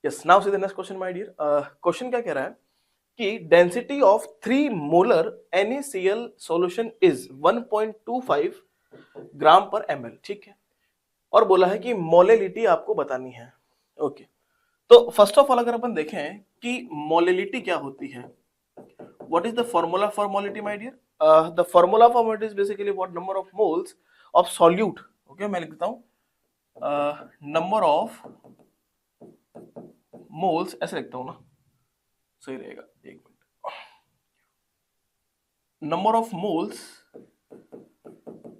Yes, now see the next question my dear. Question क्या कह रहा है कि density of 3 molar NaCl solution is 1.25 gram per ml, ठीक है। और बोला है कि मोलेलिटी आपको बतानी है। ओके, तो फर्स्ट ऑफ ऑल अगर अपन देखें कि मोलेलिटी क्या होती है, what is the formula for molality my dear? The formula for molality is basically what number of moles of solute. Okay, मैं लिखता हूं नंबर ऑफ मोल्स, ऐसे लिखता हूं ना, सही रहेगा, एक minute. Number of moles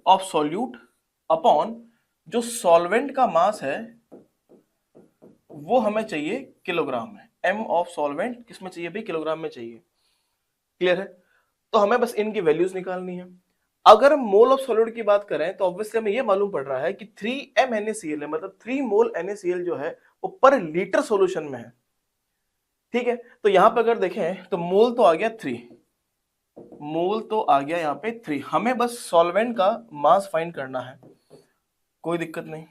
of solute upon जो सॉल्वेंट का मास है वो हमें चाहिए किलोग्राम में। m ऑफ सॉल्वेंट किस में चाहिए भाई? किलोग्राम में चाहिए। क्लियर है? तो हमें बस इनकी वैल्यूज निकालनी है। अगर मोल ऑफ सॉल्यूट की बात करें तो ऑब्वियसली हमें ये मालूम पड़ रहा है कि 3m NaCl है, मतलब 3 मोल NaCl जो है वो पर लीटर सॉल्यूशन में है। ठीक है, तो यहां पे अगर देखें तो मोल तो आ गया 3, मोल तो आ गया यहाँ पे 3। हमें बस सॉल्वेंट का मास फाइंड करना है, कोई दिक्कत नहीं।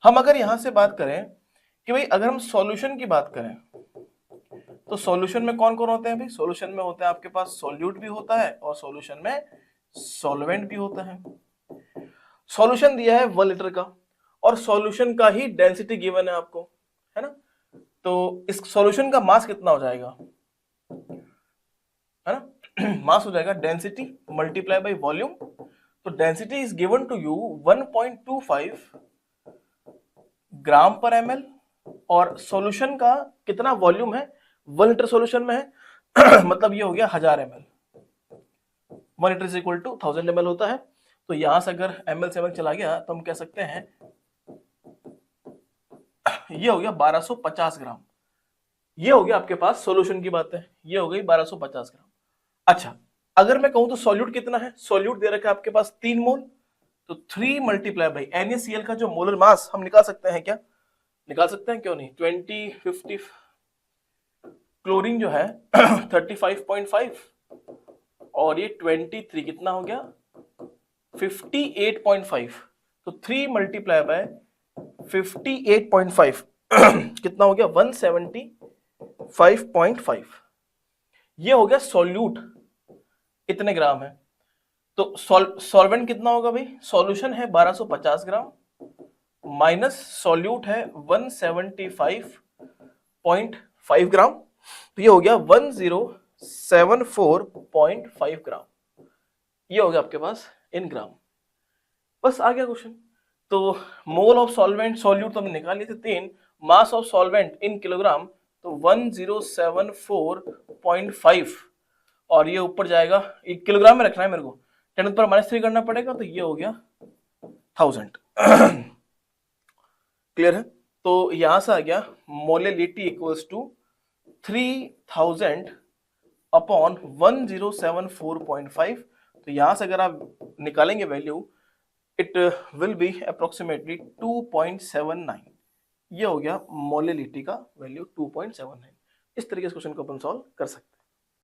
हम अगर यहां से बात करें कि भाई अगर हम सॉल्यूशन की बात करें तो सॉल्यूशन में कौन कौन होते हैं भाई? सॉल्यूशन में होते हैं आपके पास सॉल्यूट भी होता है और सॉल्यूशन में सॉल्वेंट भी होता है। सॉल्यूशन दिया है 1 लीटर का और सॉल्यूशन का ही डेंसिटी गिवन है आपको, है ना। तो इस सॉल्यूशन का मास कितना हो जाएगा, है ना? मास हो जाएगा डेंसिटी मल्टीप्लाई बाय वॉल्यूम। तो density is given to you 1.25 gram per ml और सॉल्यूशन का कितना वॉल्यूम है? 1 लीटर सॉल्यूशन में है मतलब ये हो गया 1000 ml। 1 litre is equal to 1000 ml होता है। तो यहां से अगर ml से ml चला गया तो हम कह सकते हैं ये हो गया 1250 ग्राम। ये हो गया आपके पास सॉल्यूशन की बात है, ये हो गई 1250 ग्राम। अच्छा, अगर मैं कहूं तो सॉल्यूट कितना है? सॉल्यूट दे रखा है आपके पास 3 मोल, तो 3 मल्टीप्लाई बाई NaCl का जो मोलर मास हम निकाल सकते हैं क्या? निकाल सकते हैं, क्यों नहीं। 20 50 क्लोरीन जो है 35.5 और ये 23 कितना हो गया 58.5। तो 3 मल्टीप्लाई बाय 58.5 कितना हो गया 175.5। ये हो गया सॉल्यूट, इतने ग्राम है। तो सॉल्वेंट कितना होगा भाई? सॉल्यूशन है 1250 ग्राम माइनस सॉल्यूट है 175.5 ग्राम, तो ये हो गया 1074.5 ग्राम। ये हो गया आपके पास इन ग्राम। बस आ गया क्वेश्चन। तो मोल ऑफ सॉल्वेंट, सॉल्यूट तो हमने निकाल लिए थे 3, mass of solvent in kilogram तो 1074.5 और ये ऊपर जाएगा, ये किलोग्राम में रखना है मेरे को, 10⁻³ करना पड़ेगा, तो ये हो गया 1000। क्लियर है? तो यहां से आ गया मोलेलिटी इक्वल्स टू 3000 अपॉन 1074.5। तो यहां से अगर आप निकालेंगे value, it will be approximately 2.79। ये हो गया मोलेलिटी का वैल्यू 2.79। इस तरीके से क्वेश्चन को अपन सॉल्व कर सकते हैं।